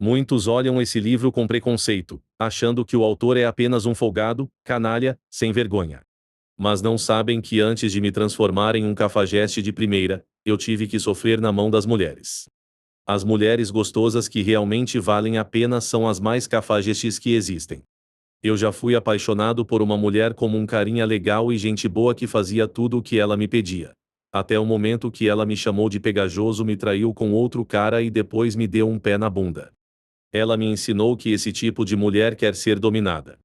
Muitos olham esse livro com preconceito, achando que o autor é apenas um folgado, canalha, sem vergonha. Mas não sabem que antes de me transformar em um cafajeste de primeira, eu tive que sofrer na mão das mulheres. As mulheres gostosas que realmente valem a pena são as mais cafajestes que existem. Eu já fui apaixonado por uma mulher como um carinha legal e gente boa que fazia tudo o que ela me pedia. Até o momento que ela me chamou de pegajoso, me traiu com outro cara e depois me deu um pé na bunda. Ela me ensinou que esse tipo de mulher quer ser dominada.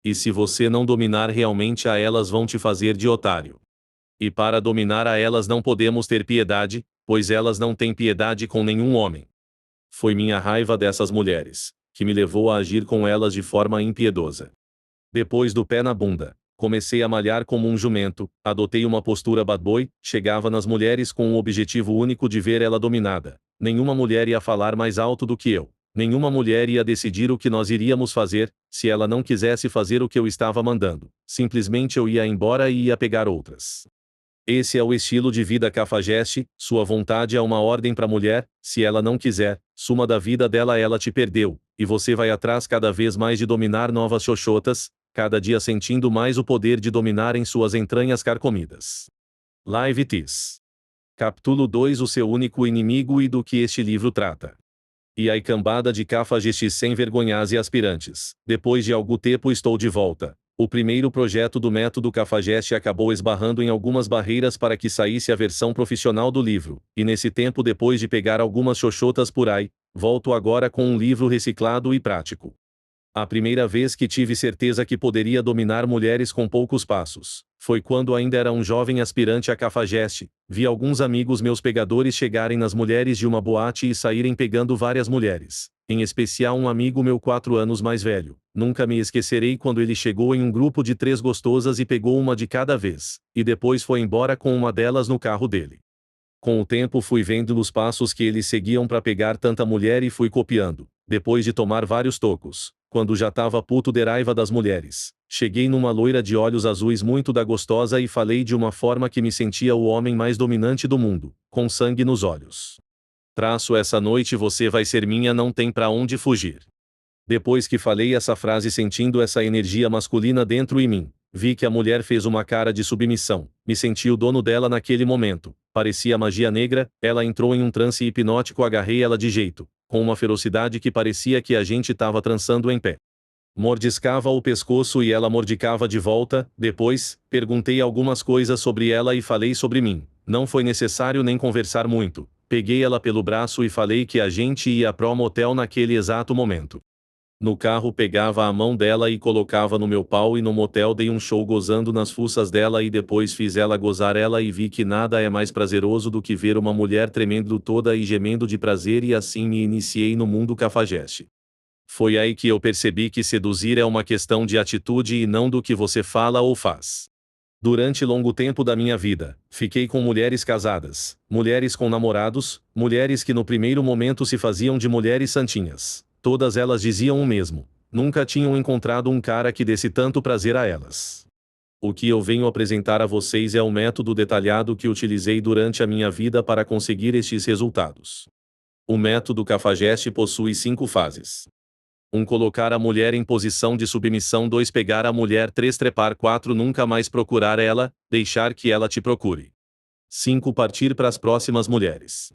E se você não dominar realmente a elas, vão te fazer de otário. E para dominar a elas não podemos ter piedade, pois elas não têm piedade com nenhum homem. Foi minha raiva dessas mulheres que me levou a agir com elas de forma impiedosa. Depois do pé na bunda, comecei a malhar como um jumento, adotei uma postura bad boy, chegava nas mulheres com o objetivo único de ver ela dominada. Nenhuma mulher ia falar mais alto do que eu. Nenhuma mulher ia decidir o que nós iríamos fazer, se ela não quisesse fazer o que eu estava mandando. Simplesmente eu ia embora e ia pegar outras. Esse é o estilo de vida cafajeste, sua vontade é uma ordem para a mulher, se ela não quiser, suma da vida dela, ela te perdeu, e você vai atrás cada vez mais de dominar novas xoxotas, cada dia sentindo mais o poder de dominar em suas entranhas carcomidas. Live Tis. Capítulo 2. O seu único inimigo e do que este livro trata. E aí, cambada de cafajestes sem vergonhas e aspirantes, depois de algum tempo estou de volta. O primeiro projeto do método Cafajeste acabou esbarrando em algumas barreiras para que saísse a versão profissional do livro, e nesse tempo, depois de pegar algumas xoxotas por aí, volto agora com um livro reciclado e prático. A primeira vez que tive certeza que poderia dominar mulheres com poucos passos, foi quando ainda era um jovem aspirante a cafajeste, vi alguns amigos meus pegadores chegarem nas mulheres de uma boate e saírem pegando várias mulheres, em especial um amigo meu 4 anos mais velho. Nunca me esquecerei quando ele chegou em um grupo de 3 gostosas e pegou uma de cada vez, e depois foi embora com uma delas no carro dele. Com o tempo fui vendo os passos que eles seguiam para pegar tanta mulher e fui copiando. Depois de tomar vários tocos, quando já tava puto de raiva das mulheres, cheguei numa loira de olhos azuis muito da gostosa e falei de uma forma que me sentia o homem mais dominante do mundo, com sangue nos olhos. Traço, essa noite você vai ser minha, não tem pra onde fugir. Depois que falei essa frase, sentindo essa energia masculina dentro em mim, vi que a mulher fez uma cara de submissão. Me senti o dono dela naquele momento. Parecia magia negra. Ela entrou em um transe hipnótico. Agarrei ela de jeito, com uma ferocidade que parecia que a gente tava trançando em pé. Mordiscava o pescoço e ela mordicava de volta. Depois, perguntei algumas coisas sobre ela e falei sobre mim. Não foi necessário nem conversar muito. Peguei ela pelo braço e falei que a gente ia pro motel naquele exato momento. No carro pegava a mão dela e colocava no meu pau, e no motel dei um show gozando nas fuças dela e depois fiz ela gozar ela e vi que nada é mais prazeroso do que ver uma mulher tremendo toda e gemendo de prazer, e assim me iniciei no mundo cafajeste. Foi aí que eu percebi que seduzir é uma questão de atitude e não do que você fala ou faz. Durante longo tempo da minha vida, fiquei com mulheres casadas, mulheres com namorados, mulheres que no primeiro momento se faziam de mulheres santinhas. Todas elas diziam o mesmo: nunca tinham encontrado um cara que desse tanto prazer a elas. O que eu venho apresentar a vocês é um método detalhado que utilizei durante a minha vida para conseguir estes resultados. O método Cafajeste possui 5 fases. 1. Colocar a mulher em posição de submissão. 2. Pegar a mulher. 3. Trepar. 4. Nunca mais procurar ela, deixar que ela te procure. 5. Partir para as próximas mulheres.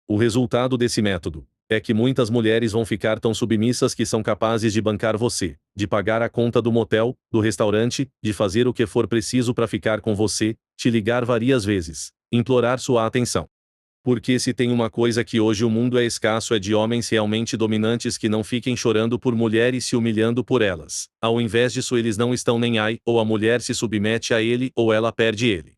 O resultado desse método é que muitas mulheres vão ficar tão submissas que são capazes de bancar você, de pagar a conta do motel, do restaurante, de fazer o que for preciso para ficar com você, te ligar várias vezes, implorar sua atenção. Porque se tem uma coisa que hoje o mundo é escasso, é de homens realmente dominantes que não fiquem chorando por mulheres e se humilhando por elas. Ao invés disso, eles não estão nem aí, ou a mulher se submete a ele, ou ela perde ele.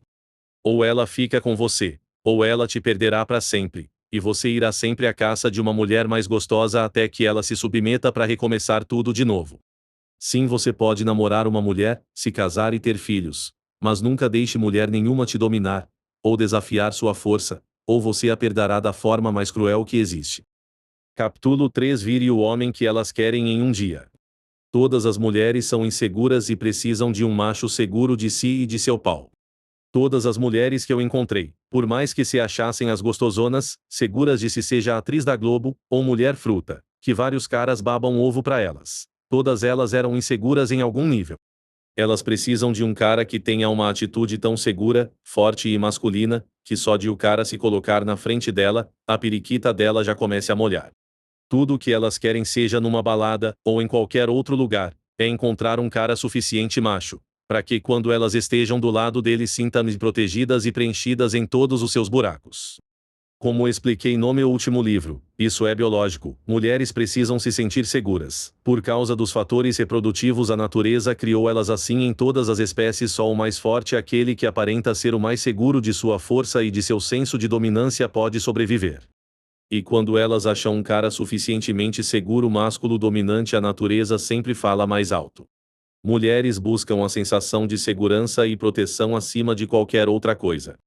Ou ela fica com você, ou ela te perderá para sempre, e você irá sempre à caça de uma mulher mais gostosa até que ela se submeta para recomeçar tudo de novo. Sim, você pode namorar uma mulher, se casar e ter filhos, mas nunca deixe mulher nenhuma te dominar, ou desafiar sua força, ou você a perderá da forma mais cruel que existe. Capítulo 3. Vire o homem que elas querem em um dia. Todas as mulheres são inseguras e precisam de um macho seguro de si e de seu pau. Todas as mulheres que eu encontrei, por mais que se achassem as gostosonas, seguras de si, seja atriz da Globo, ou mulher fruta, que vários caras babam ovo pra elas. Todas elas eram inseguras em algum nível. Elas precisam de um cara que tenha uma atitude tão segura, forte e masculina, que só de o cara se colocar na frente dela, a periquita dela já comece a molhar. Tudo o que elas querem, seja numa balada, ou em qualquer outro lugar, é encontrar um cara suficiente macho, para que quando elas estejam do lado dele sintam-se protegidas e preenchidas em todos os seus buracos. Como expliquei no meu último livro, isso é biológico. Mulheres precisam se sentir seguras. Por causa dos fatores reprodutivos, a natureza criou elas assim em todas as espécies. Só o mais forte, aquele que aparenta ser o mais seguro de sua força e de seu senso de dominância, pode sobreviver. E quando elas acham um cara suficientemente seguro, másculo dominante, a natureza sempre fala mais alto. Mulheres buscam a sensação de segurança e proteção acima de qualquer outra coisa.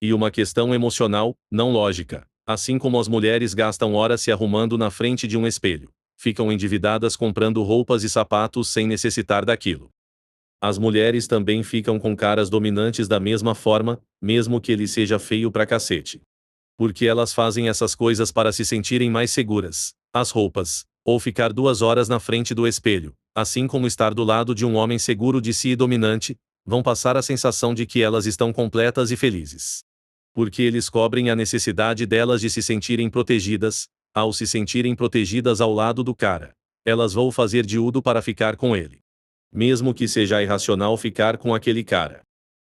E uma questão emocional, não lógica. Assim como as mulheres gastam horas se arrumando na frente de um espelho, ficam endividadas comprando roupas e sapatos sem necessitar daquilo. As mulheres também ficam com caras dominantes da mesma forma, mesmo que ele seja feio pra cacete. Porque elas fazem essas coisas para se sentirem mais seguras. As roupas, ou ficar 2 horas na frente do espelho, assim como estar do lado de um homem seguro de si e dominante, vão passar a sensação de que elas estão completas e felizes. Porque eles cobrem a necessidade delas de se sentirem protegidas. Ao se sentirem protegidas ao lado do cara, elas vão fazer de tudo para ficar com ele. Mesmo que seja irracional ficar com aquele cara.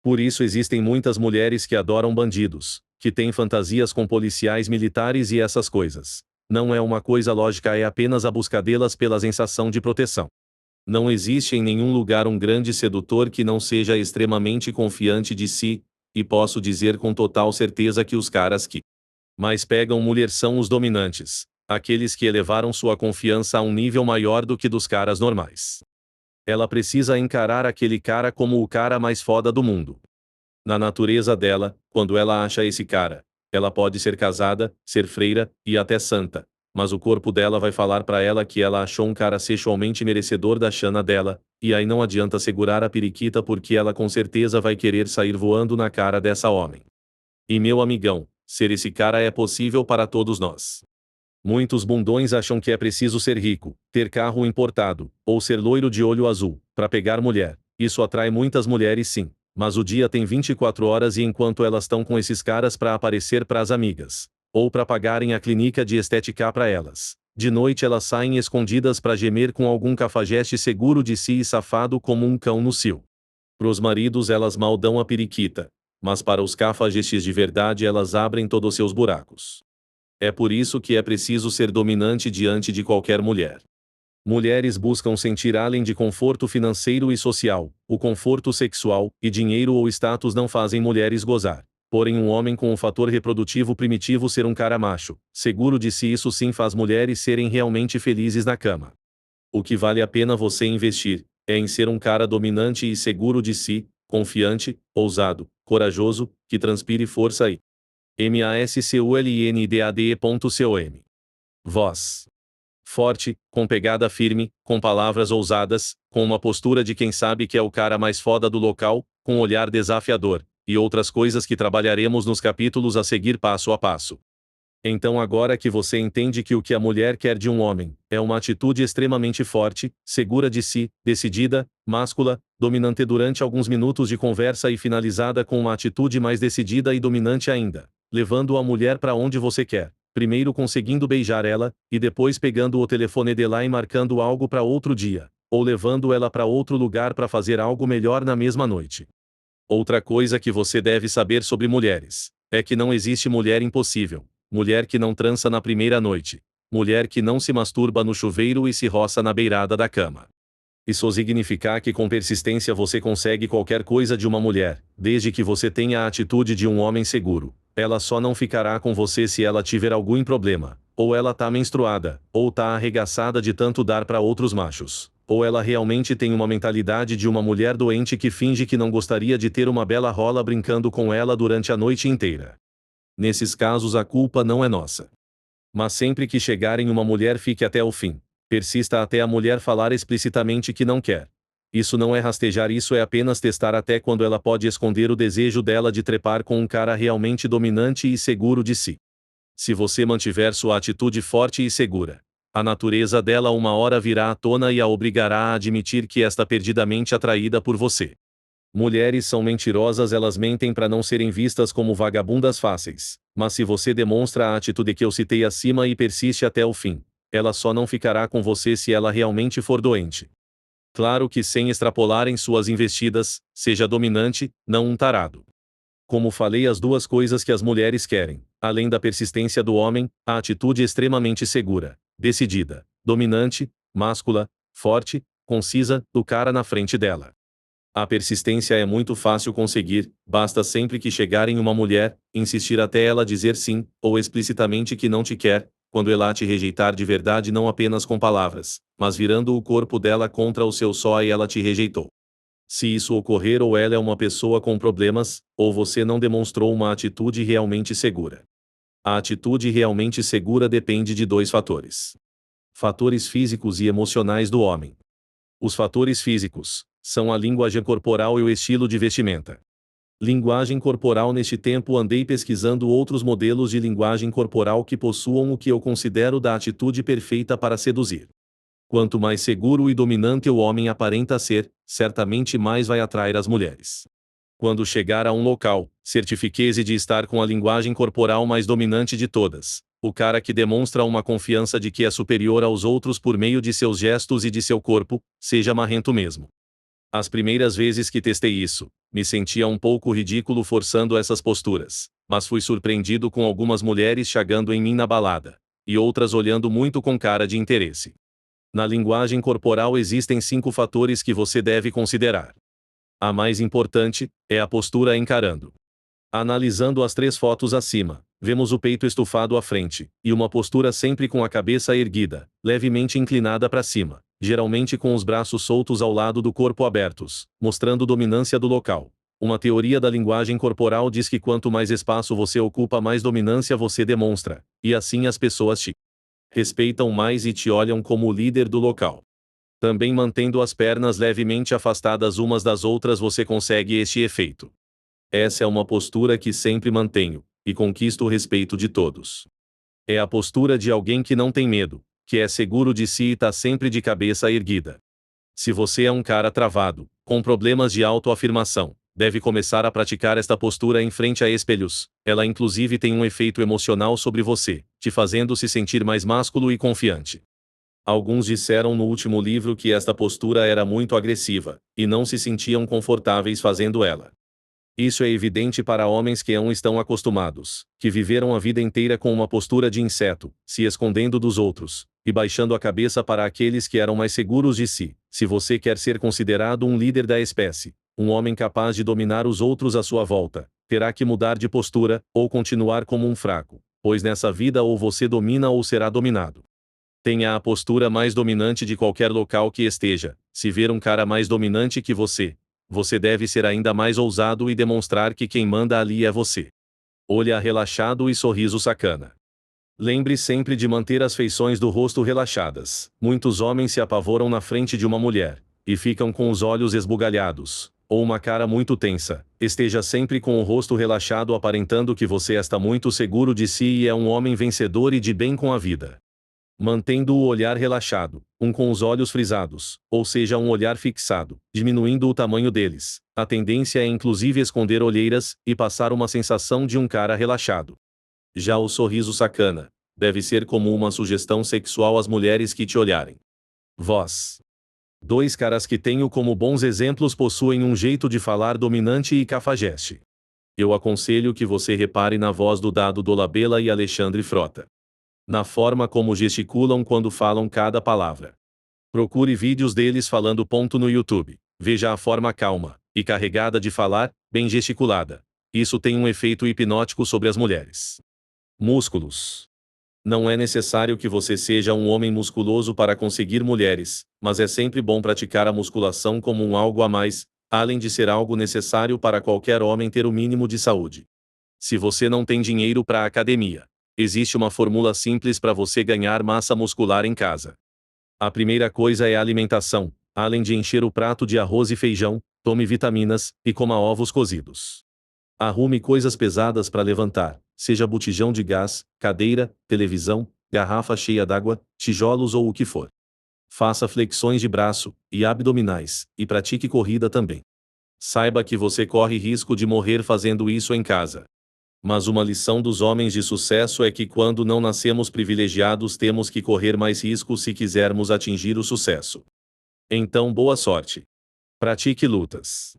Por isso existem muitas mulheres que adoram bandidos, que têm fantasias com policiais militares e essas coisas. Não é uma coisa lógica, é apenas a busca delas pela sensação de proteção. Não existe em nenhum lugar um grande sedutor que não seja extremamente confiante de si, e posso dizer com total certeza que os caras que mais pegam mulher são os dominantes, aqueles que elevaram sua confiança a um nível maior do que dos caras normais. Ela precisa encarar aquele cara como o cara mais foda do mundo. Na natureza dela, quando ela acha esse cara, ela pode ser casada, ser freira, e até santa, mas o corpo dela vai falar pra ela que ela achou um cara sexualmente merecedor da chana dela, e aí não adianta segurar a periquita porque ela com certeza vai querer sair voando na cara dessa homem. E meu amigão, ser esse cara é possível para todos nós. Muitos bundões acham que é preciso ser rico, ter carro importado, ou ser loiro de olho azul, para pegar mulher. Isso atrai muitas mulheres, sim. Mas o dia tem 24 horas e enquanto elas estão com esses caras para aparecer para as amigas, ou para pagarem a clínica de estética para elas, de noite elas saem escondidas para gemer com algum cafajeste seguro de si e safado como um cão no cio. Pros maridos elas mal dão a periquita, mas para os cafajestes de verdade elas abrem todos os seus buracos. É por isso que é preciso ser dominante diante de qualquer mulher. Mulheres buscam sentir além de conforto financeiro e social, o conforto sexual, e dinheiro ou status não fazem mulheres gozar. Porém um homem com um fator reprodutivo primitivo ser um cara macho, seguro de si, isso sim faz mulheres serem realmente felizes na cama. O que vale a pena você investir, é em ser um cara dominante e seguro de si, confiante, ousado, corajoso, que transpire força e masculindade.com. Voz forte, com pegada firme, com palavras ousadas, com uma postura de quem sabe que é o cara mais foda do local, com olhar desafiador, e outras coisas que trabalharemos nos capítulos a seguir passo a passo. Então agora que você entende que o que a mulher quer de um homem, é uma atitude extremamente forte, segura de si, decidida, máscula, dominante durante alguns minutos de conversa e finalizada com uma atitude mais decidida e dominante ainda, levando a mulher para onde você quer. Primeiro conseguindo beijar ela, e depois pegando o telefone dela e marcando algo para outro dia, ou levando ela para outro lugar para fazer algo melhor na mesma noite. Outra coisa que você deve saber sobre mulheres, é que não existe mulher impossível, mulher que não transa na primeira noite, mulher que não se masturba no chuveiro e se roça na beirada da cama. Isso significa que com persistência você consegue qualquer coisa de uma mulher, desde que você tenha a atitude de um homem seguro. Ela só não ficará com você se ela tiver algum problema, ou ela tá menstruada, ou tá arregaçada de tanto dar para outros machos, ou ela realmente tem uma mentalidade de uma mulher doente que finge que não gostaria de ter uma bela rola brincando com ela durante a noite inteira. Nesses casos a culpa não é nossa. Mas sempre que chegar em uma mulher, fique até o fim. Persista até a mulher falar explicitamente que não quer. Isso não é rastejar, isso é apenas testar até quando ela pode esconder o desejo dela de trepar com um cara realmente dominante e seguro de si. Se você mantiver sua atitude forte e segura, A natureza dela uma hora virá à tona e a obrigará a admitir que está perdidamente atraída por você. Mulheres são mentirosas, elas mentem para não serem vistas como vagabundas fáceis, mas se você demonstra a atitude que eu citei acima e persiste até o fim, ela só não ficará com você se ela realmente for doente. Claro que sem extrapolar em suas investidas, seja dominante, não um tarado. Como falei, as duas coisas que as mulheres querem, além da persistência do homem, a atitude extremamente segura, decidida, dominante, máscula, forte, concisa, do cara na frente dela. A persistência é muito fácil conseguir, basta sempre que chegar em uma mulher, insistir até ela dizer sim, ou explicitamente que não te quer, quando ela te rejeitar de verdade, não apenas com palavras, mas virando o corpo dela contra o seu só e ela te rejeitou. Se isso ocorrer, ou ela é uma pessoa com problemas, ou você não demonstrou uma atitude realmente segura. A atitude realmente segura depende de dois fatores: fatores físicos e emocionais do homem. Os fatores físicos são a linguagem corporal e o estilo de vestimenta. Linguagem corporal. Neste tempo andei pesquisando outros modelos de linguagem corporal que possuam o que eu considero da atitude perfeita para seduzir. Quanto mais seguro e dominante o homem aparenta ser, certamente mais vai atrair as mulheres. Quando chegar a um local, certifique-se de estar com a linguagem corporal mais dominante de todas. O cara que demonstra uma confiança de que é superior aos outros por meio de seus gestos e de seu corpo, seja marrento mesmo. As primeiras vezes que testei isso, me sentia um pouco ridículo forçando essas posturas, mas fui surpreendido com algumas mulheres chegando em mim na balada, e outras olhando muito com cara de interesse. Na linguagem corporal existem 5 fatores que você deve considerar. A mais importante é a postura encarando. Analisando as 3 fotos acima, vemos o peito estufado à frente, e uma postura sempre com a cabeça erguida, levemente inclinada para cima, geralmente com os braços soltos ao lado do corpo abertos, mostrando dominância do local. Uma teoria da linguagem corporal diz que quanto mais espaço você ocupa, mais dominância você demonstra, e assim as pessoas te respeitam mais e te olham como o líder do local. Também mantendo as pernas levemente afastadas umas das outras você consegue este efeito. Essa é uma postura que sempre mantenho, e conquisto o respeito de todos. É a postura de alguém que não tem medo, que é seguro de si e está sempre de cabeça erguida. Se você é um cara travado, com problemas de autoafirmação, deve começar a praticar esta postura em frente a espelhos. Ela inclusive tem um efeito emocional sobre você, te fazendo se sentir mais másculo e confiante. Alguns disseram no último livro que esta postura era muito agressiva, e não se sentiam confortáveis fazendo ela. Isso é evidente para homens que não estão acostumados, que viveram a vida inteira com uma postura de inseto, se escondendo dos outros, e baixando a cabeça para aqueles que eram mais seguros de si. Se você quer ser considerado um líder da espécie, um homem capaz de dominar os outros à sua volta, terá que mudar de postura, ou continuar como um fraco, pois nessa vida ou você domina ou será dominado. Tenha a postura mais dominante de qualquer local que esteja. Se ver um cara mais dominante que você deve ser ainda mais ousado e demonstrar que quem manda ali é você. Olhar relaxado e sorriso sacana. Lembre sempre de manter as feições do rosto relaxadas. Muitos homens se apavoram na frente de uma mulher, e ficam com os olhos esbugalhados, ou uma cara muito tensa. Esteja sempre com o rosto relaxado, aparentando que você está muito seguro de si e é um homem vencedor e de bem com a vida. Mantendo o olhar relaxado, com os olhos frisados, ou seja, um olhar fixado, diminuindo o tamanho deles. A tendência é inclusive esconder olheiras, e passar uma sensação de um cara relaxado. Já o sorriso sacana deve ser como uma sugestão sexual às mulheres que te olharem. Voz. 2 caras que tenho como bons exemplos possuem um jeito de falar dominante e cafajeste. Eu aconselho que você repare na voz do Dado Dolabella e Alexandre Frota. Na forma como gesticulam quando falam cada palavra. Procure vídeos deles falando no YouTube. Veja a forma calma e carregada de falar, bem gesticulada. Isso tem um efeito hipnótico sobre as mulheres. Músculos. Não é necessário que você seja um homem musculoso para conseguir mulheres, mas é sempre bom praticar a musculação como um algo a mais, além de ser algo necessário para qualquer homem ter o mínimo de saúde. Se você não tem dinheiro para a academia, existe uma fórmula simples para você ganhar massa muscular em casa. A primeira coisa é a alimentação. Além de encher o prato de arroz e feijão, tome vitaminas e coma ovos cozidos. Arrume coisas pesadas para levantar, seja botijão de gás, cadeira, televisão, garrafa cheia d'água, tijolos ou o que for. Faça flexões de braço e abdominais, e pratique corrida também. Saiba que você corre risco de morrer fazendo isso em casa. Mas uma lição dos homens de sucesso é que quando não nascemos privilegiados temos que correr mais riscos se quisermos atingir o sucesso. Então boa sorte. Pratique lutas.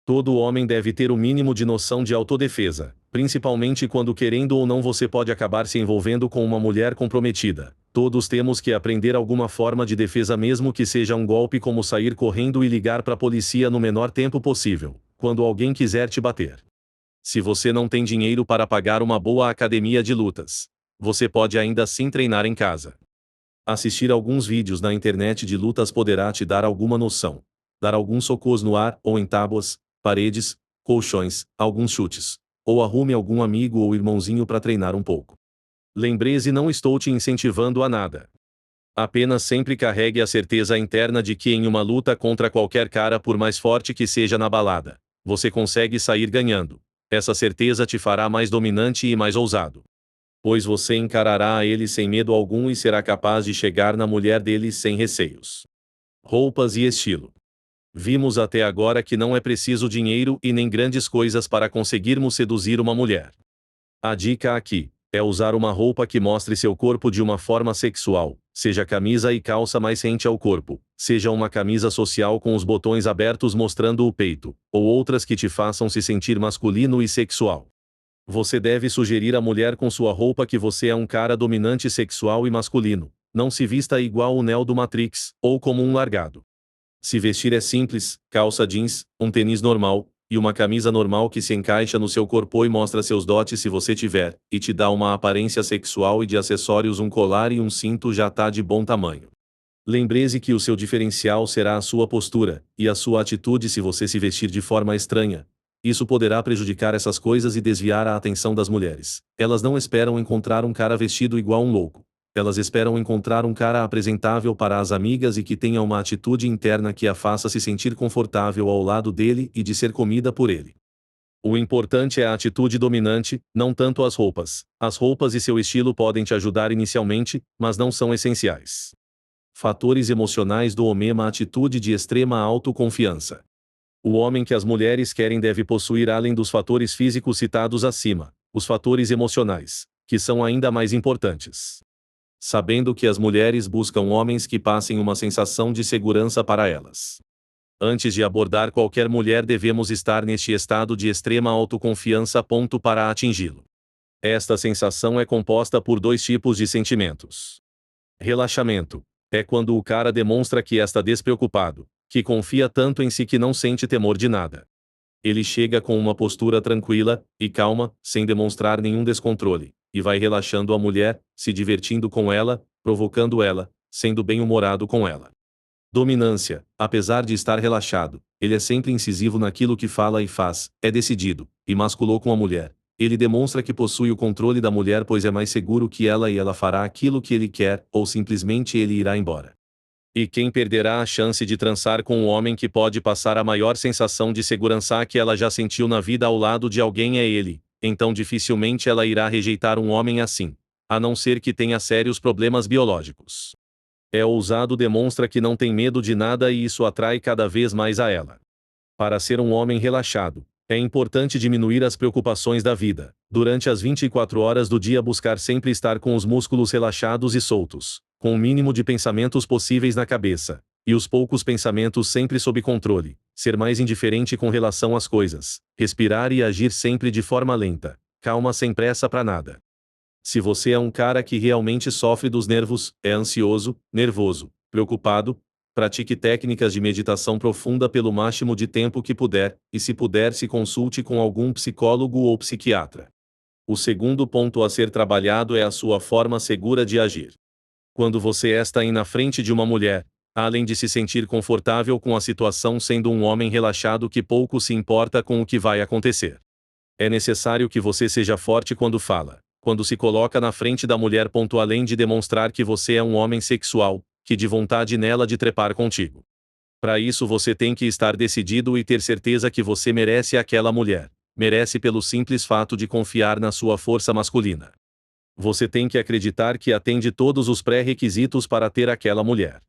Todo homem deve ter o mínimo de noção de autodefesa, principalmente quando querendo ou não você pode acabar se envolvendo com uma mulher comprometida. Todos temos que aprender alguma forma de defesa, mesmo que seja um golpe, como sair correndo e ligar para a polícia no menor tempo possível, quando alguém quiser te bater. Se você não tem dinheiro para pagar uma boa academia de lutas, você pode ainda assim treinar em casa. Assistir alguns vídeos na internet de lutas poderá te dar alguma noção. Dar alguns socos no ar ou em tábuas, paredes, colchões, alguns chutes. Ou arrume algum amigo ou irmãozinho para treinar um pouco. Lembre-se, não estou te incentivando a nada. Apenas sempre carregue a certeza interna de que em uma luta contra qualquer cara, por mais forte que seja na balada, você consegue sair ganhando. Essa certeza te fará mais dominante e mais ousado. Pois você encarará a ele sem medo algum e será capaz de chegar na mulher dele sem receios. Roupas e estilo. Vimos até agora que não é preciso dinheiro e nem grandes coisas para conseguirmos seduzir uma mulher. A dica aqui é usar uma roupa que mostre seu corpo de uma forma sexual, seja camisa e calça mais rente ao corpo, seja uma camisa social com os botões abertos mostrando o peito, ou outras que te façam se sentir masculino e sexual. Você deve sugerir à mulher com sua roupa que você é um cara dominante, sexual e masculino. Não se vista igual o Neo do Matrix, ou como um largado. Se vestir é simples, calça jeans, um tênis normal, e uma camisa normal que se encaixa no seu corpo e mostra seus dotes se você tiver, e te dá uma aparência sexual, e de acessórios um colar e um cinto já tá de bom tamanho. Lembre-se que o seu diferencial será a sua postura, e a sua atitude. Se você se vestir de forma estranha, isso poderá prejudicar essas coisas e desviar a atenção das mulheres. Elas não esperam encontrar um cara vestido igual um louco. Elas esperam encontrar um cara apresentável para as amigas e que tenha uma atitude interna que a faça se sentir confortável ao lado dele e de ser comida por ele. O importante é a atitude dominante, não tanto as roupas. As roupas e seu estilo podem te ajudar inicialmente, mas não são essenciais. Fatores emocionais do homem: uma atitude de extrema autoconfiança. O homem que as mulheres querem deve possuir, além dos fatores físicos citados acima, os fatores emocionais, que são ainda mais importantes. Sabendo que as mulheres buscam homens que passem uma sensação de segurança para elas. Antes de abordar qualquer mulher, devemos estar neste estado de extrema autoconfiança. Para atingi-lo. Esta sensação é composta por dois tipos de sentimentos. Relaxamento é quando o cara demonstra que está despreocupado, que confia tanto em si que não sente temor de nada. Ele chega com uma postura tranquila e calma, sem demonstrar nenhum descontrole, e vai relaxando a mulher, se divertindo com ela, provocando ela, sendo bem-humorado com ela. Dominância: apesar de estar relaxado, ele é sempre incisivo naquilo que fala e faz, é decidido, e masculou com a mulher. Ele demonstra que possui o controle da mulher, pois é mais seguro que ela e ela fará aquilo que ele quer, ou simplesmente ele irá embora. E quem perderá a chance de transar com um homem que pode passar a maior sensação de segurança que ela já sentiu na vida ao lado de alguém é ele, então dificilmente ela irá rejeitar um homem assim, a não ser que tenha sérios problemas biológicos. É ousado, demonstra que não tem medo de nada e isso atrai cada vez mais a ela. Para ser um homem relaxado, é importante diminuir as preocupações da vida. Durante as 24 horas do dia, buscar sempre estar com os músculos relaxados e soltos, com o mínimo de pensamentos possíveis na cabeça, e os poucos pensamentos sempre sob controle. Ser mais indiferente com relação às coisas, respirar e agir sempre de forma lenta, calma, sem pressa para nada. Se você é um cara que realmente sofre dos nervos, é ansioso, nervoso, preocupado, pratique técnicas de meditação profunda pelo máximo de tempo que puder, e se puder, se consulte com algum psicólogo ou psiquiatra. O segundo ponto a ser trabalhado é a sua forma segura de agir. Quando você está aí na frente de uma mulher, além de se sentir confortável com a situação, sendo um homem relaxado que pouco se importa com o que vai acontecer, é necessário que você seja forte quando fala, quando se coloca na frente da mulher. Além de demonstrar que você é um homem sexual, que de vontade nela de trepar contigo. Para isso você tem que estar decidido e ter certeza que você merece aquela mulher, merece pelo simples fato de confiar na sua força masculina. Você tem que acreditar que atende todos os pré-requisitos para ter aquela mulher.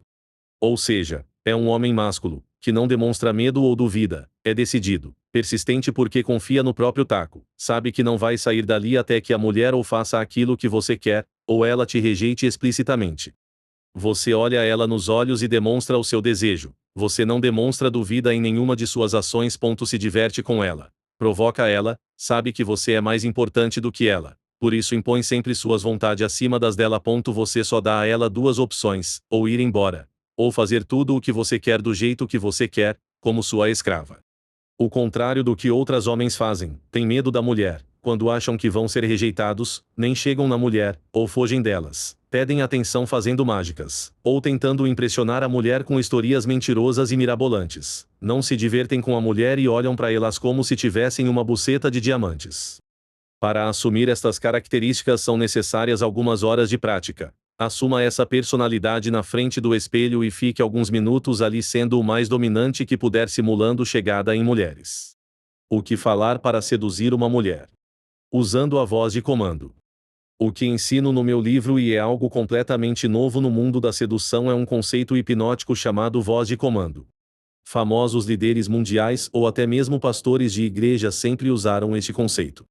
Ou seja, é um homem másculo, que não demonstra medo ou duvida, é decidido, persistente porque confia no próprio taco, sabe que não vai sair dali até que a mulher ou faça aquilo que você quer, ou ela te rejeite explicitamente. Você olha ela nos olhos e demonstra o seu desejo. Você não demonstra dúvida em nenhuma de suas ações. Se diverte com ela. Provoca ela, sabe que você é mais importante do que ela. Por isso impõe sempre suas vontades acima das dela. Você só dá a ela duas opções: ou ir embora, ou fazer tudo o que você quer do jeito que você quer, como sua escrava. O contrário do que outros homens fazem, têm medo da mulher, quando acham que vão ser rejeitados, nem chegam na mulher, ou fogem delas, pedem atenção fazendo mágicas, ou tentando impressionar a mulher com historias mentirosas e mirabolantes. Não se divertem com a mulher e olham para elas como se tivessem uma buceta de diamantes. Para assumir estas características são necessárias algumas horas de prática. Assuma essa personalidade na frente do espelho e fique alguns minutos ali sendo o mais dominante que puder simulando chegada em mulheres. O que falar para seduzir uma mulher? Usando a voz de comando. O que ensino no meu livro e é algo completamente novo no mundo da sedução é um conceito hipnótico chamado voz de comando. Famosos líderes mundiais ou até mesmo pastores de igreja sempre usaram este conceito.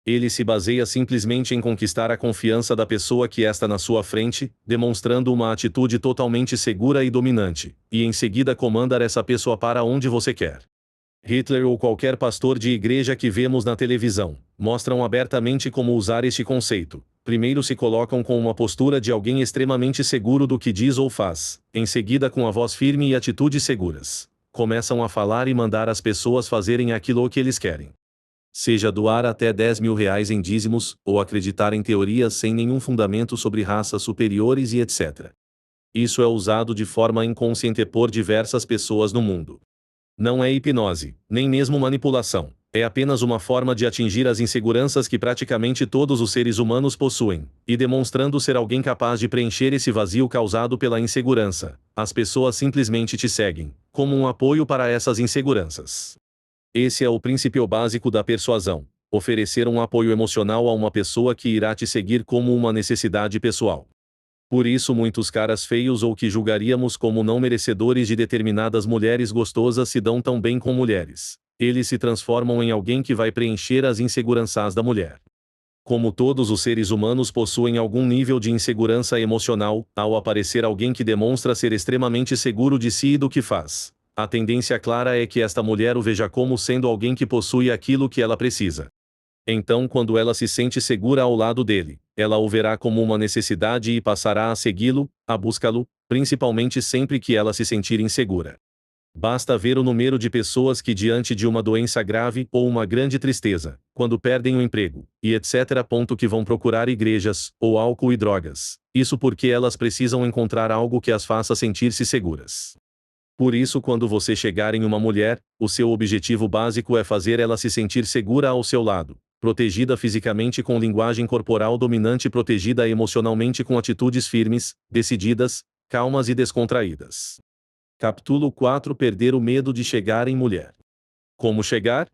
Ele se baseia simplesmente em conquistar a confiança da pessoa que está na sua frente, demonstrando uma atitude totalmente segura e dominante, e em seguida comandar essa pessoa para onde você quer. Hitler ou qualquer pastor de igreja que vemos na televisão, mostram abertamente como usar este conceito. Primeiro se colocam com uma postura de alguém extremamente seguro do que diz ou faz, em seguida com a voz firme e atitudes seguras. Começam a falar e mandar as pessoas fazerem aquilo que eles querem. Seja doar até R$ 10.000 em dízimos, ou acreditar em teorias sem nenhum fundamento sobre raças superiores e etc. Isso é usado de forma inconsciente por diversas pessoas no mundo. Não é hipnose, nem mesmo manipulação. É apenas uma forma de atingir as inseguranças que praticamente todos os seres humanos possuem, e demonstrando ser alguém capaz de preencher esse vazio causado pela insegurança. As pessoas simplesmente te seguem, como um apoio para essas inseguranças. Esse é o princípio básico da persuasão: oferecer um apoio emocional a uma pessoa que irá te seguir como uma necessidade pessoal. Por isso muitos caras feios ou que julgaríamos como não merecedores de determinadas mulheres gostosas se dão tão bem com mulheres. Eles se transformam em alguém que vai preencher as inseguranças da mulher. Como todos os seres humanos possuem algum nível de insegurança emocional, ao aparecer alguém que demonstra ser extremamente seguro de si e do que faz, a tendência clara é que esta mulher o veja como sendo alguém que possui aquilo que ela precisa. Então, quando ela se sente segura ao lado dele, ela o verá como uma necessidade e passará a segui-lo, a buscá-lo, principalmente sempre que ela se sentir insegura. Basta ver o número de pessoas que, diante de uma doença grave ou uma grande tristeza, quando perdem o emprego, e etc., que vão procurar igrejas, ou álcool e drogas. Isso porque elas precisam encontrar algo que as faça sentir-se seguras. Por isso, quando você chegar em uma mulher, o seu objetivo básico é fazer ela se sentir segura ao seu lado, protegida fisicamente com linguagem corporal dominante, protegida emocionalmente com atitudes firmes, decididas, calmas e descontraídas. Capítulo 4: Perder o medo de chegar em mulher. Como chegar?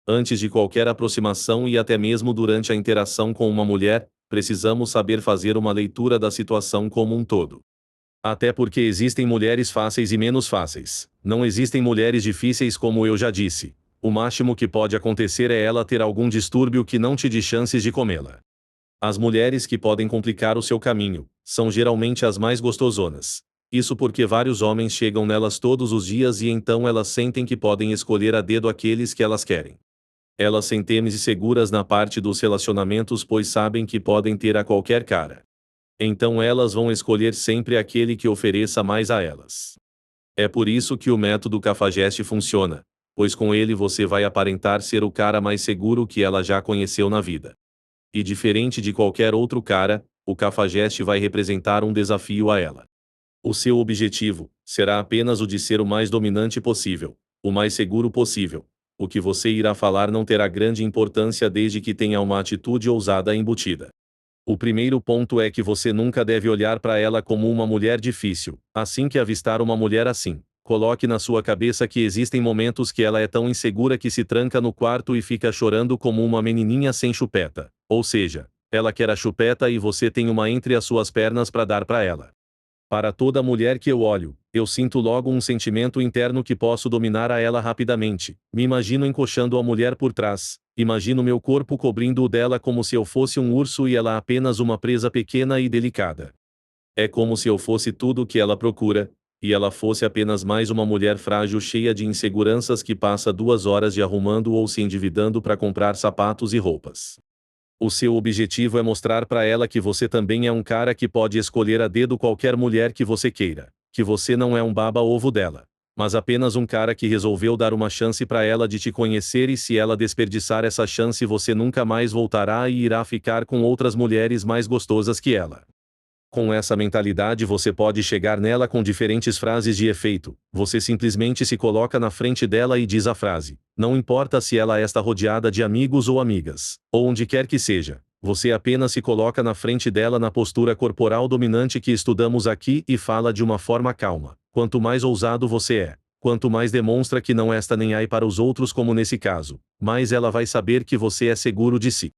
Antes de qualquer aproximação e até mesmo durante a interação com uma mulher, precisamos saber fazer uma leitura da situação como um todo. Até porque existem mulheres fáceis e menos fáceis. Não existem mulheres difíceis, como eu já disse. O máximo que pode acontecer é ela ter algum distúrbio que não te dê chances de comê-la. As mulheres que podem complicar o seu caminho são geralmente as mais gostosonas. Isso porque vários homens chegam nelas todos os dias e então elas sentem que podem escolher a dedo aqueles que elas querem. Elas sentem-se seguras na parte dos relacionamentos, pois sabem que podem ter a qualquer cara. Então elas vão escolher sempre aquele que ofereça mais a elas. É por isso que o método Cafajeste funciona, pois com ele você vai aparentar ser o cara mais seguro que ela já conheceu na vida. E diferente de qualquer outro cara, o Cafajeste vai representar um desafio a ela. O seu objetivo será apenas o de ser o mais dominante possível, o mais seguro possível. O que você irá falar não terá grande importância desde que tenha uma atitude ousada embutida. O primeiro ponto é que você nunca deve olhar para ela como uma mulher difícil. Assim que avistar uma mulher assim, coloque na sua cabeça que existem momentos que ela é tão insegura que se tranca no quarto e fica chorando como uma menininha sem chupeta. Ou seja, Ela quer a chupeta e você tem uma entre as suas pernas para dar para ela. Para toda mulher que eu olho, eu sinto logo um sentimento interno que posso dominar a ela rapidamente. Me imagino encoxando a mulher por trás. Imagino meu corpo cobrindo o dela como se eu fosse um urso e ela apenas uma presa pequena e delicada. É como se eu fosse tudo o que ela procura, e ela fosse apenas mais uma mulher frágil cheia de inseguranças que passa 2 horas de arrumando ou se endividando para comprar sapatos e roupas. O seu objetivo é mostrar para ela que você também é um cara que pode escolher a dedo qualquer mulher que você queira, que você não é um baba-ovo dela, mas apenas um cara que resolveu dar uma chance para ela de te conhecer e se ela desperdiçar essa chance você nunca mais voltará e irá ficar com outras mulheres mais gostosas que ela. Com essa mentalidade você pode chegar nela com diferentes frases de efeito. Você simplesmente se coloca na frente dela e diz a frase. Não importa se ela está rodeada de amigos ou amigas, ou onde quer que seja. Você apenas se coloca na frente dela na postura corporal dominante que estudamos aqui e fala de uma forma calma. Quanto mais ousado você é, quanto mais demonstra que não está nem aí para os outros como nesse caso, mais ela vai saber que você é seguro de si.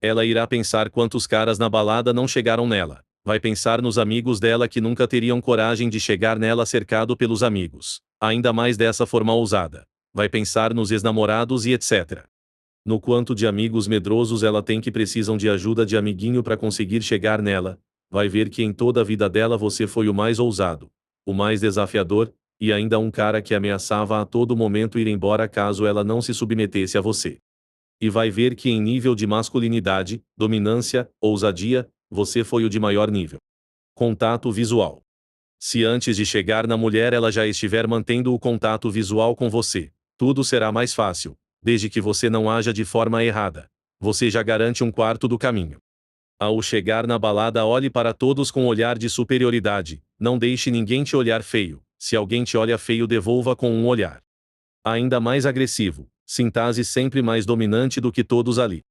Ela irá pensar quantos caras na balada não chegaram nela. Vai pensar nos amigos dela que nunca teriam coragem de chegar nela cercado pelos amigos, ainda mais dessa forma ousada. Vai pensar nos ex-namorados e etc. No quanto de amigos medrosos ela tem que precisam de ajuda de amiguinho para conseguir chegar nela. Vai ver que em toda a vida dela você foi o mais ousado, o mais desafiador, e ainda um cara que ameaçava a todo momento ir embora caso ela não se submetesse a você. E vai ver que em nível de masculinidade, dominância, ousadia, você foi o de maior nível. Contato visual. Se antes de chegar na mulher ela já estiver mantendo o contato visual com você, tudo será mais fácil, desde que você não haja de forma errada. Você já garante um quarto do caminho. Ao chegar na balada olhe para todos com olhar de superioridade, não deixe ninguém te olhar feio. Se alguém te olha feio devolva com um olhar ainda mais agressivo. Sinta-se sempre mais dominante do que todos ali.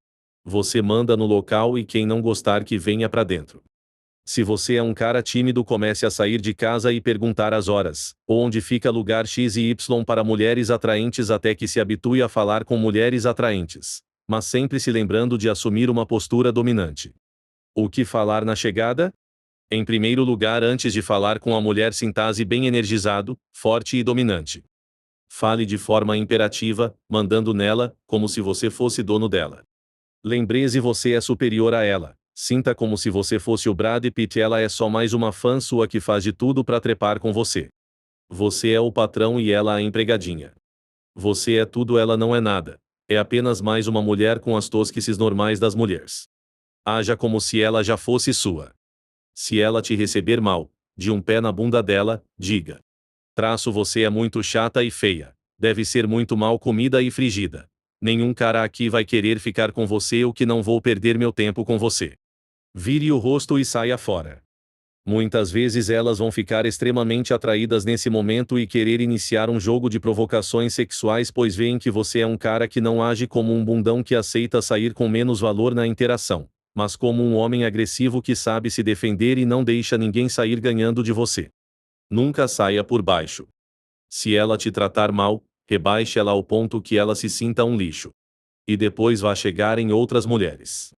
Você manda no local e quem não gostar que venha para dentro. Se você é um cara tímido comece a sair de casa e perguntar as horas, onde fica lugar X e Y para mulheres atraentes até que se habitue a falar com mulheres atraentes. Mas sempre se lembrando de assumir uma postura dominante. O que falar na chegada? Em primeiro lugar, antes de falar com a mulher, sinta-se bem energizado, forte e dominante. Fale de forma imperativa, mandando nela, como se você fosse dono dela. Lembre-se você é superior a ela. Sinta como se você fosse o Brad Pitt e ela é só mais uma fã sua que faz de tudo para trepar com você. Você é o patrão e ela a empregadinha. Você é tudo, ela não é nada. É apenas mais uma mulher com as tosquices normais das mulheres. Haja como se ela já fosse sua. Se ela te receber mal, de um pé na bunda dela, diga. Você é muito chata e feia. Deve ser muito mal comida e frigida. Nenhum cara aqui vai querer ficar com você ou que não vou perder meu tempo com você. Vire o rosto e saia fora. Muitas vezes elas vão ficar extremamente atraídas nesse momento e querer iniciar um jogo de provocações sexuais pois veem que você é um cara que não age como um bundão que aceita sair com menos valor na interação, mas como um homem agressivo que sabe se defender e não deixa ninguém sair ganhando de você. Nunca saia por baixo. Se ela te tratar mal, rebaixe ela ao ponto que ela se sinta um lixo. E depois vá chegar em outras mulheres.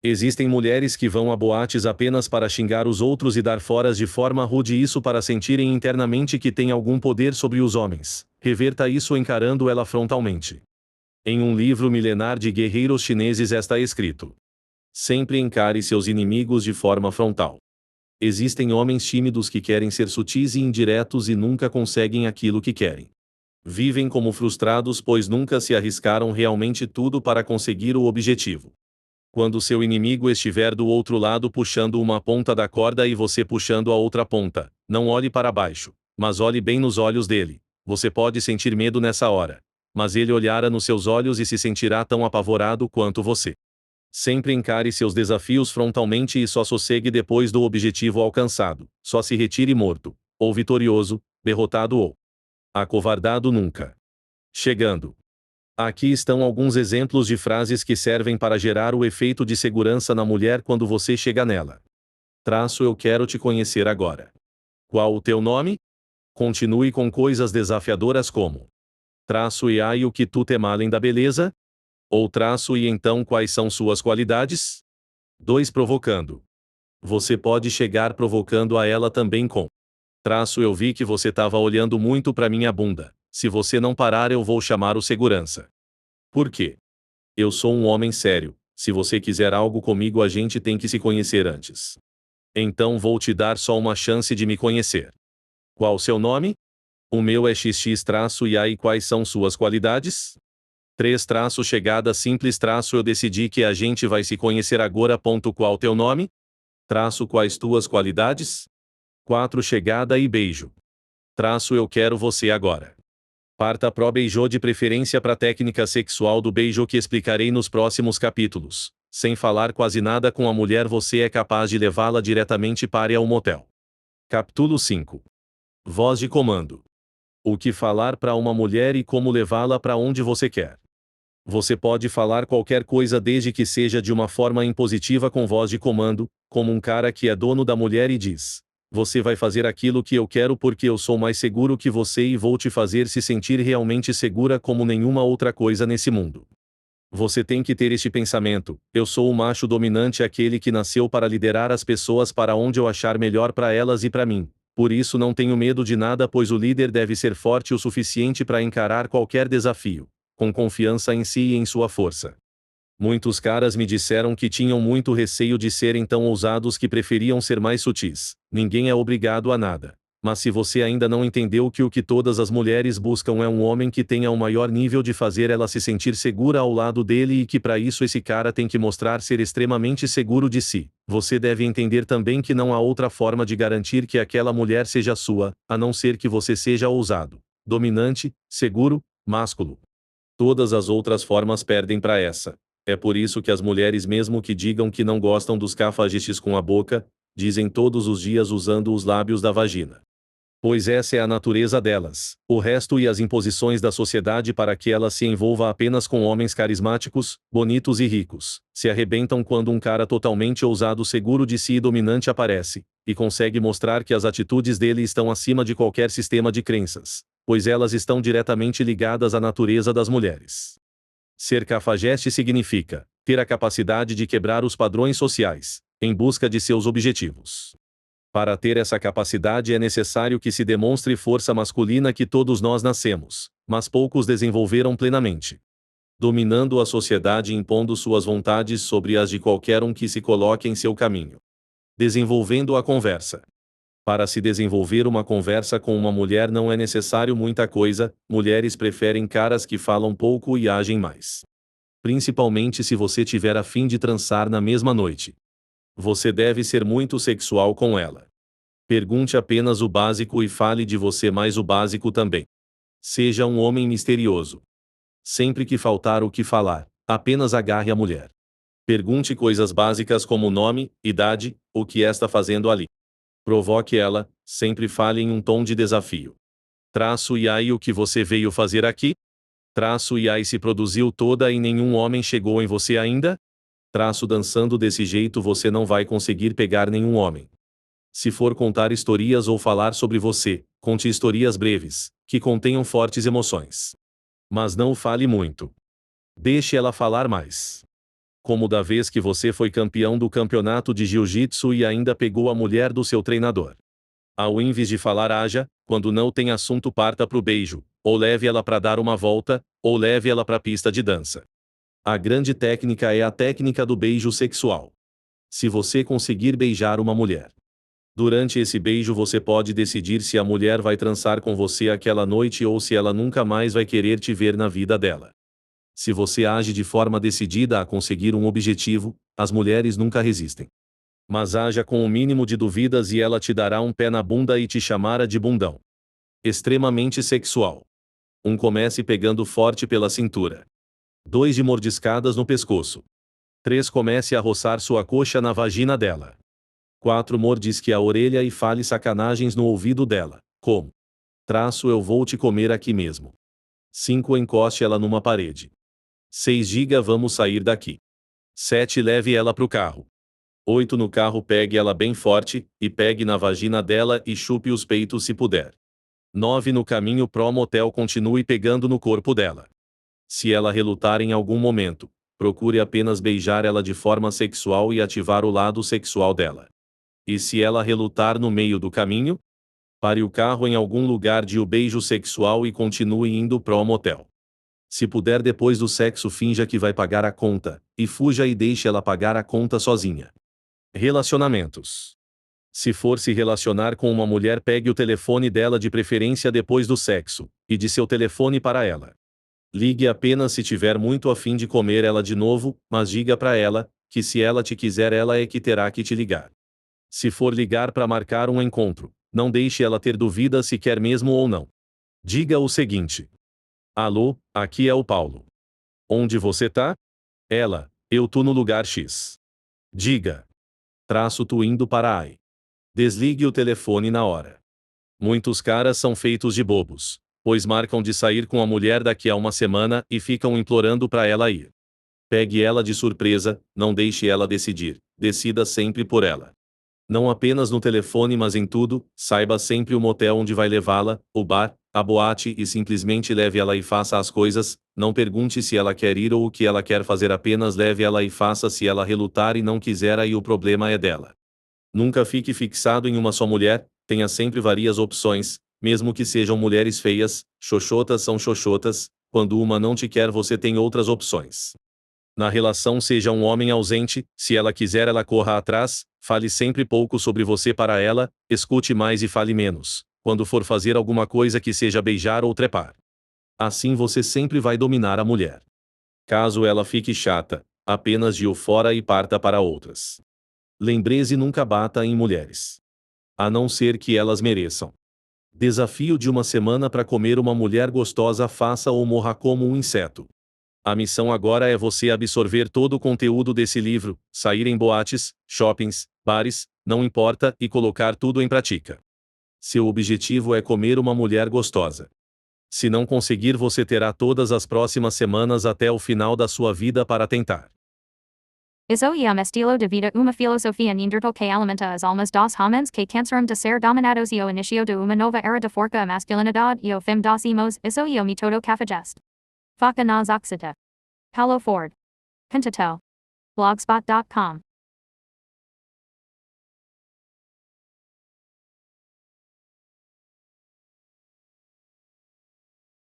Existem mulheres que vão a boates apenas para xingar os outros e dar foras de forma rude, isso para sentirem internamente que têm algum poder sobre os homens. Reverta isso encarando ela frontalmente. Em um livro milenar de guerreiros chineses está escrito: sempre encare seus inimigos de forma frontal. Existem homens tímidos que querem ser sutis e indiretos e nunca conseguem aquilo que querem. Vivem como frustrados pois nunca se arriscaram realmente tudo para conseguir o objetivo. Quando seu inimigo estiver do outro lado puxando uma ponta da corda e você puxando a outra ponta, não olhe para baixo, mas olhe bem nos olhos dele. Você pode sentir medo nessa hora, mas ele olhará nos seus olhos e se sentirá tão apavorado quanto você. Sempre encare seus desafios frontalmente e só sossegue depois do objetivo alcançado. Só se retire morto, ou vitorioso, derrotado ou acovardado nunca. Chegando. Aqui estão alguns exemplos de frases que servem para gerar o efeito de segurança na mulher quando você chega nela. Eu quero te conhecer agora. Qual o teu nome? Continue com coisas desafiadoras como e ai o que tu tem além da beleza? Ou e então quais são suas qualidades? 2 Provocando. Você pode chegar provocando a ela também com eu vi que você tava olhando muito pra minha bunda. Se você não parar eu vou chamar o segurança. Por quê? Eu sou um homem sério. Se você quiser algo comigo a gente tem que se conhecer antes. Então vou te dar só uma chance de me conhecer. Qual seu nome? O meu é XX e aí quais são suas qualidades? 3 chegada simples eu decidi que a gente vai se conhecer agora. Qual teu nome? Quais tuas qualidades? 4 chegada e beijo. Eu quero você agora. Parta pro beijo de preferência para técnica sexual do beijo que explicarei nos próximos capítulos. Sem falar quase nada com a mulher você é capaz de levá-la diretamente para um motel. Capítulo 5. Voz de comando. O que falar para uma mulher e como levá-la para onde você quer. Você pode falar qualquer coisa desde que seja de uma forma impositiva com voz de comando, como um cara que é dono da mulher e diz: você vai fazer aquilo que eu quero porque eu sou mais seguro que você e vou te fazer se sentir realmente segura como nenhuma outra coisa nesse mundo. Você tem que ter este pensamento: eu sou o macho dominante, aquele que nasceu para liderar as pessoas para onde eu achar melhor para elas e para mim. Por isso não tenho medo de nada, pois o líder deve ser forte o suficiente para encarar qualquer desafio, com confiança em si e em sua força. Muitos caras me disseram que tinham muito receio de serem tão ousados que preferiam ser mais sutis. Ninguém é obrigado a nada. Mas se você ainda não entendeu que o que todas as mulheres buscam é um homem que tenha um maior nível de fazer ela se sentir segura ao lado dele e que para isso esse cara tem que mostrar ser extremamente seguro de si, você deve entender também que não há outra forma de garantir que aquela mulher seja sua, a não ser que você seja ousado, dominante, seguro, másculo. Todas as outras formas perdem para essa. É por isso que as mulheres, mesmo que digam que não gostam dos cafajestes com a boca, dizem todos os dias usando os lábios da vagina. Pois essa é a natureza delas. O resto e as imposições da sociedade para que ela se envolva apenas com homens carismáticos, bonitos e ricos, se arrebentam quando um cara totalmente ousado, seguro de si e dominante aparece, e consegue mostrar que as atitudes dele estão acima de qualquer sistema de crenças, pois elas estão diretamente ligadas à natureza das mulheres. Ser cafajeste significa ter a capacidade de quebrar os padrões sociais, em busca de seus objetivos. Para ter essa capacidade é necessário que se demonstre força masculina que todos nós nascemos, mas poucos desenvolveram plenamente. Dominando a sociedade e impondo suas vontades sobre as de qualquer um que se coloque em seu caminho. Desenvolvendo a conversa. Para se desenvolver uma conversa com uma mulher não é necessário muita coisa, mulheres preferem caras que falam pouco e agem mais. Principalmente se você tiver a fim de transar na mesma noite. Você deve ser muito sexual com ela. Pergunte apenas o básico e fale de você mais o básico também. Seja um homem misterioso. Sempre que faltar o que falar, apenas agarre a mulher. Pergunte coisas básicas como nome, idade, o que está fazendo ali. Provoque ela, sempre fale em um tom de desafio. E aí o que você veio fazer aqui? E aí se produziu toda e nenhum homem chegou em você ainda? Dançando desse jeito você não vai conseguir pegar nenhum homem. Se for contar historias ou falar sobre você, conte histórias breves, que contenham fortes emoções. Mas não fale muito. Deixe ela falar mais. Como da vez que você foi campeão do campeonato de jiu-jitsu e ainda pegou a mulher do seu treinador. Ao invés de falar haja, quando não tem assunto parta pro beijo, ou leve ela para dar uma volta, ou leve ela para a pista de dança. A grande técnica é a técnica do beijo sexual. Se você conseguir beijar uma mulher, durante esse beijo você pode decidir se a mulher vai transar com você aquela noite ou se ela nunca mais vai querer te ver na vida dela. Se você age de forma decidida a conseguir um objetivo, as mulheres nunca resistem. Mas haja com o mínimo de dúvidas e ela te dará um pé na bunda e te chamará de bundão. Extremamente sexual. Comece pegando forte pela cintura. 2 de mordiscadas no pescoço. 3 Comece a roçar sua coxa na vagina dela. 4 Mordisque a orelha e fale sacanagens no ouvido dela, como: eu vou te comer aqui mesmo. 5 Encoste ela numa parede. 6 Diga vamos sair daqui. 7 Leve ela pro carro. 8 No carro pegue ela bem forte, e pegue na vagina dela e chupe os peitos se puder. 9 No caminho pro motel continue pegando no corpo dela. Se ela relutar em algum momento, Procure apenas beijar ela de forma sexual e ativar o lado sexual dela. E se ela relutar no meio do caminho? Pare o carro em algum lugar de o beijo sexual e continue indo pro motel. Se puder, depois do sexo, finja que vai pagar a conta, e fuja e deixe ela pagar a conta sozinha. Relacionamentos. Se for se relacionar com uma mulher, pegue o telefone dela, de preferência depois do sexo, e dê seu telefone para ela. Ligue apenas se tiver muito a fim de comer ela de novo, mas diga para ela que se ela te quiser, ela é que terá que te ligar. Se for ligar para marcar um encontro, não deixe ela ter dúvida se quer mesmo ou não. Diga o seguinte: alô, aqui é o Paulo. Onde você tá? Ela: eu tô no lugar X. Diga: tô indo para aí. Desligue o telefone na hora. Muitos caras são feitos de bobos, pois marcam de sair com a mulher daqui a uma semana e ficam implorando para ela ir. Pegue ela de surpresa, não deixe ela decidir, decida sempre por ela. Não apenas no telefone, mas em tudo, saiba sempre o motel onde vai levá-la, o bar, a boate, e simplesmente leve ela e faça as coisas. Não pergunte se ela quer ir ou o que ela quer fazer, apenas leve ela e faça. Se ela relutar e não quiser, aí o problema é dela. Nunca fique fixado em uma só mulher, tenha sempre várias opções, mesmo que sejam mulheres feias. Xoxotas são xoxotas, quando uma não te quer, você tem outras opções. Na relação, seja um homem ausente, se ela quiser, ela corra atrás. Fale sempre pouco sobre você para ela, escute mais e fale menos, quando for fazer alguma coisa, que seja beijar ou trepar. Assim você sempre vai dominar a mulher. Caso ela fique chata, apenas de-o fora e parta para outras. Lembre-se, nunca bata em mulheres. A não ser que elas mereçam. Desafio de uma semana para comer uma mulher gostosa: faça ou morra como um inseto. A missão agora é você absorver todo o conteúdo desse livro, sair em boates, shoppings, bares, não importa, e colocar tudo em prática. Seu objetivo é comer uma mulher gostosa. Se não conseguir, você terá todas as próximas semanas até o final da sua vida para tentar. Isso iam estilo de vida uma filosofia neandertal que alimenta as almas dos homens que cansaram de ser dominados e o inicio de uma nova era de forca masculinidade e o fim dos emos. Isso e o método cafajeste. Faca nas oxida. Paulo Ford. Pintato. Blogspot.com